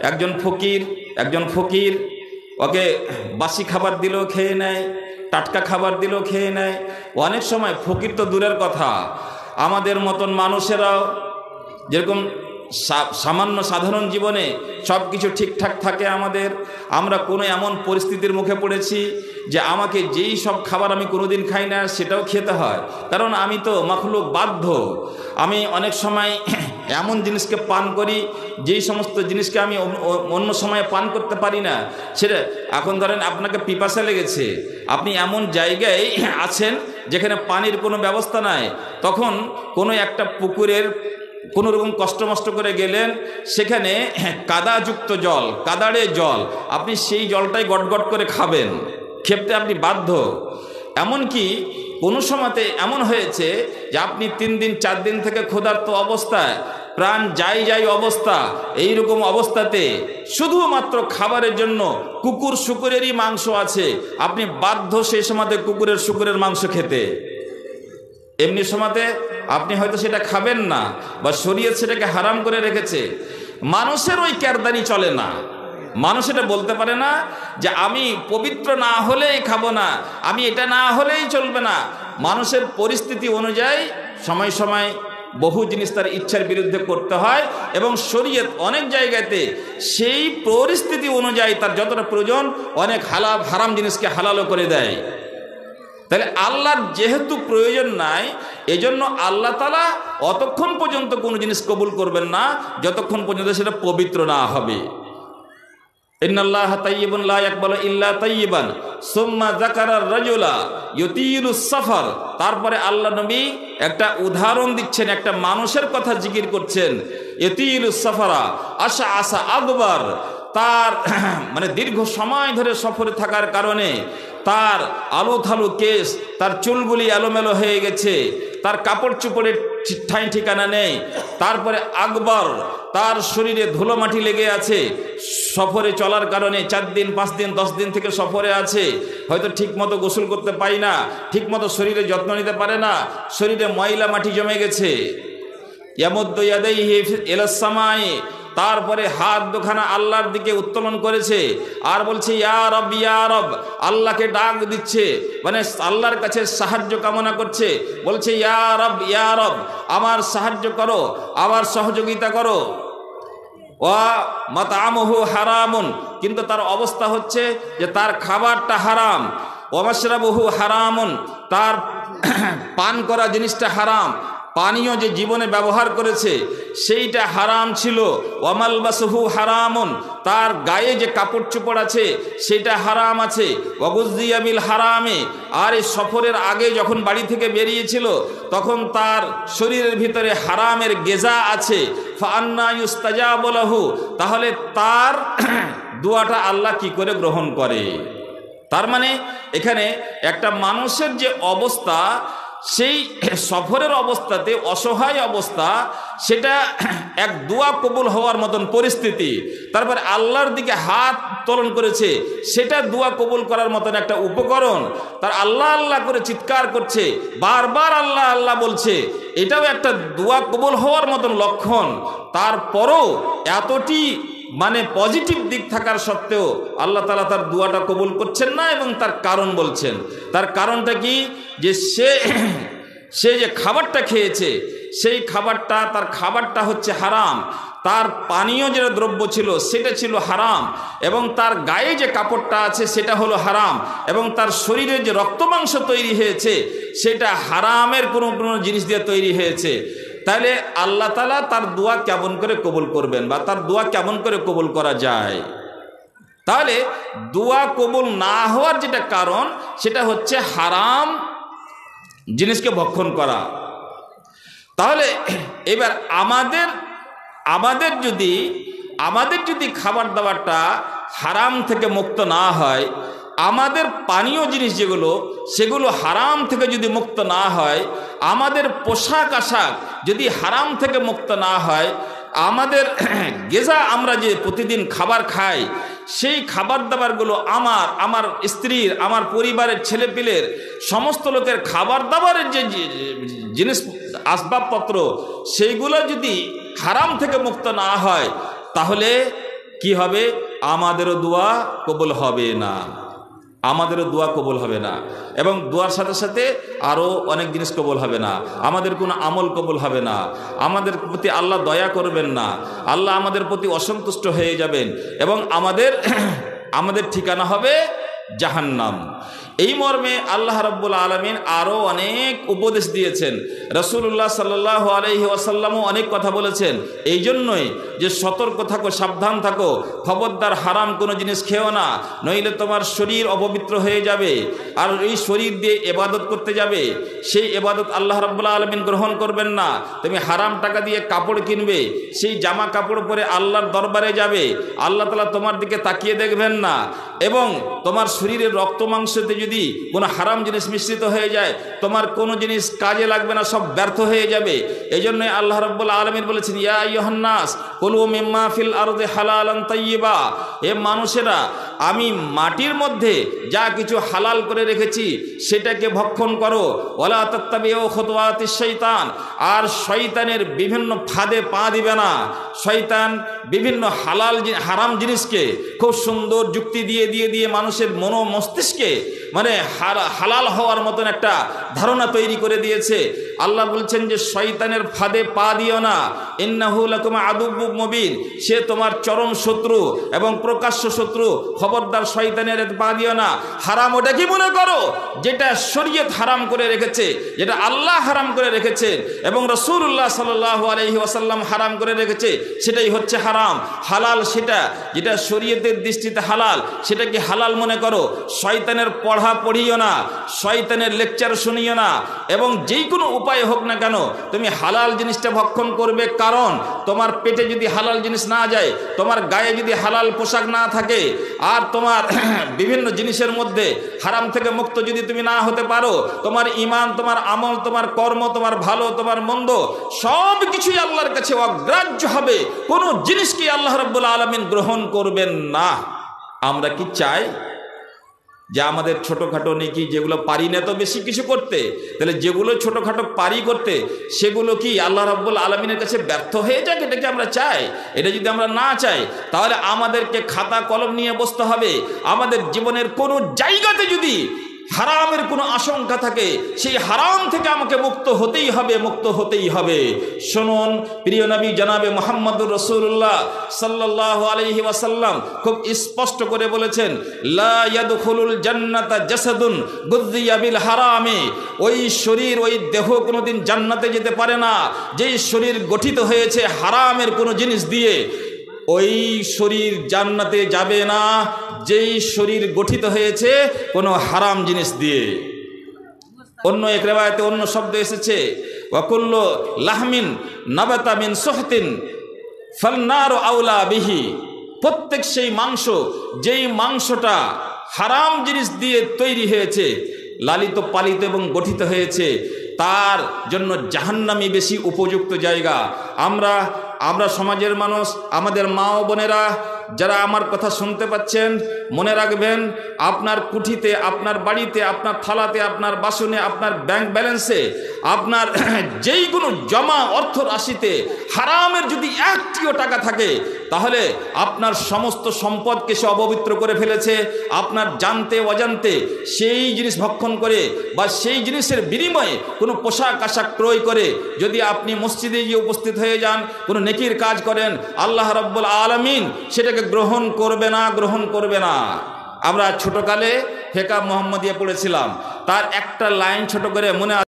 একজন ফকির ওকে বাসি খাবার দিলেও খেয়ে নেয়, টাটকা খাবার দিলেও খেয়ে নেয়। অনেক সময় ফকির তো দূরের কথা, আমাদের মতন মানুষেরাও যেরকম সামান্য সাধারণ জীবনে সব কিছু ঠিকঠাক থাকে আমরা কোনো এমন পরিস্থিতির মুখে পড়েছি যে আমাকে যেই সব খাবার আমি কোনোদিন খাই না সেটাও খেতে হয়, কারণ আমি তো মাখলুক, বাধ্য। আমি অনেক সময় এমন জিনিসকে পান করি যেই সমস্ত জিনিসকে আমি অন্য সময়ে পান করতে পারি না। সেটা এখন ধরেন আপনাকে পিপাসা লেগেছে, আপনি এমন জায়গায় আছেন যেখানে পানির কোনো ব্যবস্থা নাই, তখন কোনো একটা পুকুরের কোনো রকম কষ্ট করে গেলেন, সেখানে কাদাযুক্ত জল, কাদাড়ে জল, আপনি সেই জলটাই গটগট করে খাবেন, খেতে আপনি বাধ্য। এমনকি কোনো সময়তে এমন হয়েছে যে আপনি 3 দিন 4 দিন থেকে ক্ষুধার্ত অবস্থায়, প্রাণ যাই অবস্থা, এইরকম অবস্থাতে শুধুমাত্র খাবারের জন্য কুকুর শুকুরেরই মাংস আছে, আপনি বাধ্য সেই সময়তে কুকুরের শুকুরের মাংস খেতে। এমনি সময়তে আপনি হয়তো সেটা খাবেন না, বা শরীয়ত সেটাকে হারাম করে রেখেছে। মানুষের ওই কেরদানি চলে না, মানুষ এটা বলতে পারে না যে আমি পবিত্র না হলেই খাবো না, আমি এটা না হলেই চলবে না। মানুষের পরিস্থিতি অনুযায়ী সময় সময় বহু জিনিস তার ইচ্ছার বিরুদ্ধে করতে হয়, এবং শরীয়ত অনেক জায়গাতে সেই পরিস্থিতি অনুযায়ী তার যতটা প্রয়োজন অনেক হারাম জিনিসকে হালালও করে দেয়। তাহলে আল্লাহর যেহেতু প্রয়োজন নাই, এজন্য আল্লাহ তাআলা অতক্ষণ পর্যন্ত কোনো জিনিস কবুল করবেন না যতক্ষণ পর্যন্ত সেটা পবিত্র না হবে। ইন্নাল্লাহা তাইয়্যিবুন লা ইয়াকবালু ইল্লা তাইয়্যিবান সুম্মা যাকারা রাজুলা ইউতিলুস সাফার। তারপরে আল্লাহ নবী একটা উদাহরণ দিচ্ছেন, একটা মানুষের কথা জিকির করছেন। ইউতিলুস সাফারা আশআসা আগবার, তার মানে দীর্ঘ সময় ধরে সফরে থাকার কারণে তার আলু থালু কেস, তার চুলগুলি এলোমেলো হয়ে গেছে, তার কাপড় চোপড়ের ঠাঁই ঠিকানা নেই। তারপরে আকবর, তার শরীরে ধুলো মাটি লেগে আছে, সফরে চলার কারণে 4 দিন 5 দিন 10 দিন থেকে সফরে আছে, হয়তো ঠিকমতো গোসল করতে পারি না, ঠিকমতো শরীরে যত্ন নিতে পারে না, শরীরে ময়লা মাটি জমে গেছে। ইয়ামুদ্দু ইয়াদাইহি ইলাস সামাই, তারপরে হাত দুখানা আল্লাহর দিকে উত্তোলন করেছে আর বলছে ইয়া রব ইয়া রব, আল্লাহকে ডাক দিচ্ছে, মানে আল্লাহর কাছে সাহায্য কামনা করছে, বলছে ইয়া রব আমার সাহায্য করো, আমার সহযোগিতা করো। ওয়া মাতআমুহু হারামুন, কিন্তু তার অবস্থা হচ্ছে যে তার খাবারটা হারাম। ওয়া মাশরাবুহু হারামুন, তার পান করা জিনিসটা হারাম, পানীয় যে জীবনে ব্যবহার করেছে সেইটা হারাম ছিল। ওয়ামালবাসুহু হারামুন, তার গায়ে যে কাপড় চোপড় আছে সেটা হারাম আছে। ওয়াগুযিয়া বিল হারামে, আর এই সফরের আগে যখন বাড়ি থেকে বেরিয়েছিল তখন তার শরীরের ভিতরে হারামের গেজা আছে। ফাআন্না ইউস্তাজাবু লাহু, তাহলে তার দোয়াটা আল্লাহ কি করে গ্রহণ করে? তার মানে এখানে একটা মানুষের যে অবস্থা, সেই সফরের অবস্থাতে অসহায় অবস্থা, সেটা এক দোয়া কবুল হওয়ার মতন পরিস্থিতি। তারপর আল্লাহর দিকে হাত উত্তোলন করেছে, সেটা দোয়া কবুল করার মতন একটা উপকরণ। তার আল্লাহ আল্লাহ করে চিৎকার করছে, বারবার আল্লাহ আল্লাহ বলছে, এটাও একটা দোয়া কবুল হওয়ার মতন লক্ষণ। তারপরও এতটি মানে পজিটিভ দিক থাকার সত্ত্বেও আল্লাহ তাআলা তার দোয়াটা কবুল করছেন না, এবং তার কারণ বলছেন। তার কারণটা কি? যে সে যে খাবারটা খেয়েছে সেই খাবারটা, তার খাবারটা হচ্ছে হারাম, তার পানীয় যে দ্রব্য ছিল সেটা ছিল হারাম, এবং তার গায়ে যে কাপড়টা আছে সেটা হলো হারাম, এবং তার শরীরে যে রক্তমাংস তৈরি হয়েছে সেটা হারামের কোনো জিনিস দিয়ে তৈরি হয়েছে। তাহলে আল্লাহ তাআলা তার দোয়া কেমন করে কবুল করবেন, বা তার দোয়া কেমন করে কবুল করা যায়? তাহলে দোয়া কবুল না হওয়ার যেটা কারণ সেটা হচ্ছে হারাম জিনিসকে ভক্ষণ করা। তাহলে এবার আমাদের যদি খাবার দাবারটা হারাম থেকে মুক্ত না হয়, আমাদের পানীয় জিনিস যেগুলো সেগুলো হারাম থেকে যদি মুক্ত না হয়, আমাদের পোশাক আশাক যদি হারাম থেকে মুক্ত না হয়, আমাদের গেজা আমরা যে প্রতিদিন খাবার খাই সেই খাবার দাবারগুলো আমার স্ত্রীর, আমার পরিবারের ছেলেপিলের সমস্ত লোকের খাবার দাবারের যে জিনিস আসবাবপত্র সেইগুলো যদি হারাম থেকে মুক্ত না হয়, তাহলে কি হবে? আমাদেরও দোয়া কবুল হবে না, আমাদেরও দোয়া কবুল হবে না। এবং দোয়ার সাথে সাথে আরও অনেক জিনিস কবুল হবে না। আমাদের কোনো আমল কবুল হবে না, আমাদের প্রতি আল্লাহ দয়া করবেন না, আল্লাহ আমাদের প্রতি অসন্তুষ্ট হয়ে যাবেন এবং আমাদের ঠিকানা হবে জাহান্নাম। এই মর্মে আল্লাহ রাব্বুল আলামিন আরও অনেক উপদেশ দিয়েছেন। রাসূলুল্লাহ সাল্লাল্লাহু আলাইহি ওয়াসাল্লামও অনেক কথা বলেছেন। এই জন্যই যে সতর্ক থাকো, সাবধান থাকো, খবরদার হারাম কোনো জিনিস খেও না, নইলে তোমার শরীর অপবিত্র হয়ে যাবে। আর এই শরীর দিয়ে ইবাদত করতে যাবে, সেই ইবাদত আল্লাহ রাব্বুল আলামিন গ্রহণ করবেন না। তুমি হারাম টাকা দিয়ে কাপড় কিনবে, সেই জামা কাপড় পরে আল্লাহর দরবারে যাবে, আল্লাহ তাআলা তোমার দিকে তাকিয়ে দেখবেন না। এবং তোমার শরীরের রক্ত মাংসতে যদি কোনো হারাম জিনিস মিশ্রিত হয়ে যায়, তোমার কোনো জিনিস কাজে লাগবে না, সব ব্যর্থ হয়ে যাবে। এই জন্যই আল্লাহ রাব্বুল আলামিন বলেছেন, ইয়া আইয়ুহান নাস কুলু মিম্মা ফিল আরদি হালালান তাইয়্যিবা, এ মানুষেরা আমি মাটির মধ্যে যা কিছু হালাল করে রেখেছি সেটাকে ভক্ষণ করো। ওয়ালা তাত্তাবিউ খুতুওয়াতিশ শাইতান, আর শয়তানের বিভিন্ন ফাঁদে পা দিবে না। শয়তান বিভিন্ন হারাম জিনিসকে খুব সুন্দর যুক্তি দিয়ে মানুষের মস্তিষ্কে মানে হালাল হওয়ার মতন একটা ধারণা তৈরি করে দিয়েছে। আল্লাহ বলছেন যে শয়তানের ফাঁদে পা দিও না, ইন্নাহু লাকুম আদুব্বুম মুবিন, সে তোমার চরম শত্রু এবং প্রকাশ্য শত্রু। খবরদার শয়তানের পা দিও না। হারাম ওটা কি মনে করো যেটা শরীয়ত হারাম করে রেখেছে, যেটা আল্লাহ হারাম করে রেখেছেন এবং রাসূলুল্লাহ সাল্লাল্লাহু আলাইহি ওয়াসাল্লাম হারাম করে রেখেছে, সেটাই হচ্ছে হারাম। হালাল সেটা যেটা শরীয়তের দৃষ্টিতে হালাল, সেটা কি হালাল মনে করো। শয়তানের পড়া পড়িও না, শয়তানের লেকচার শুনিও না, এবং যেই কোনো উপায় হোক না কেন তুমি হালাল জিনিসটা ভক্ষণ করবে। কারণ তোমার পেটে যদি হালাল জিনিস না যায়, তোমার গায়ে যদি হালাল পোশাক না থাকে, আর তোমার বিভিন্ন জিনিসের মধ্যে হারাম থেকে মুক্ত যদি তুমি না হতে পারো, তোমার ঈমান, তোমার আমল, তোমার কর্ম, তোমার ভালো, তোমার মন্দ সব কিছুই আল্লাহর কাছে অগ্রাহ্য হবে। কোনো জিনিসকে আল্লাহ রাব্বুল আলামিন গ্রহণ করবেন না। আমরা কি চাই যে আমাদের ছোটোখাটো নেকি যেগুলো পারি না তো বেশি কিছু করতে, তাহলে যেগুলো ছোটোখাটো পারি করতে সেগুলো কি আল্লাহ রাব্বুল আলামিনের কাছে ব্যর্থ হয়ে যাক? এটা কি আমরা চাই? এটা যদি আমরা না চাই তাহলে আমাদেরকে খাতা কলম নিয়ে বসতে হবে। আমাদের জীবনের কোনো জায়গাতে যদি হারামের কোনো আশঙ্কা থাকে, সেই হারাম থেকে আমাকে মুক্ত হতেই হবে, মুক্ত হতেই হবে। শুনুন, প্রিয় নবী জনাবে মুহাম্মদুর রাসূলুল্লাহ সাল্লাল্লাহু আলাইহি ওয়াসাল্লাম খুব স্পষ্ট করে বলেছেন, লা ইয়াদখুলুল জান্নাতা জাসাদুন গুযিয়া বিল হারামি, ওই শরীর, ওই দেহ কোনোদিন জান্নাতে যেতে পারে না যেই শরীর গঠিত হয়েছে হারামের কোনো জিনিস দিয়ে। ওই শরীর জান্নাতে যাবে না যেই শরীর গঠিত হয়েছে কোনো হারাম জিনিস দিয়ে। অন্য এক রিওয়ায়াতে অন্য শব্দ এসেছে, ওয়াকুল্লু লাহমিন নাবাতা মিন সুহতিন ফান্নারু আউলা বিহি, প্রত্যেক সেই মাংস যেই মাংসটা হারাম জিনিস দিয়ে তৈরি হয়েছে, লালিত পালিত এবং গঠিত হয়েছে, তার জন্য জাহান্নামই বেশি উপযুক্ত জায়গা। আমরা সমাজের মানুষ, আমাদের মা ও বোনেরা যারা আমার কথা শুনতে পাচ্ছেন, মনে রাখবেন, আপনার কুঠিতে, আপনার বাড়িতে, আপনার থালাতে, আপনার বাসনে, আপনার ব্যাংক ব্যালেন্সে, আপনার যেই কোনো জমা অর্থ রাশিতে হারামের যদি একটিও টাকা থাকে, তাহলে আপনার সমস্ত সম্পদকে সে অপবিত্র করে ফেলেছে। আপনার জানতে অজান্তে সেই জিনিস ভক্ষণ করে বা সেই জিনিসের বিনিময়ে কোনো পোশাক আশাক ক্রয় করে যদি আপনি মসজিদে গিয়ে উপস্থিত হয়ে যান, কোনো নেকির কাজ করেন, আল্লাহ রাব্বুল আলামিন সেটাকে গ্রহণ করবে না, গ্রহণ করবে না। আমরা ছোটকালে ফেকা মুহাম্মদিয়া পড়েছিলাম, তার একটা লাইন ছোট করে মনে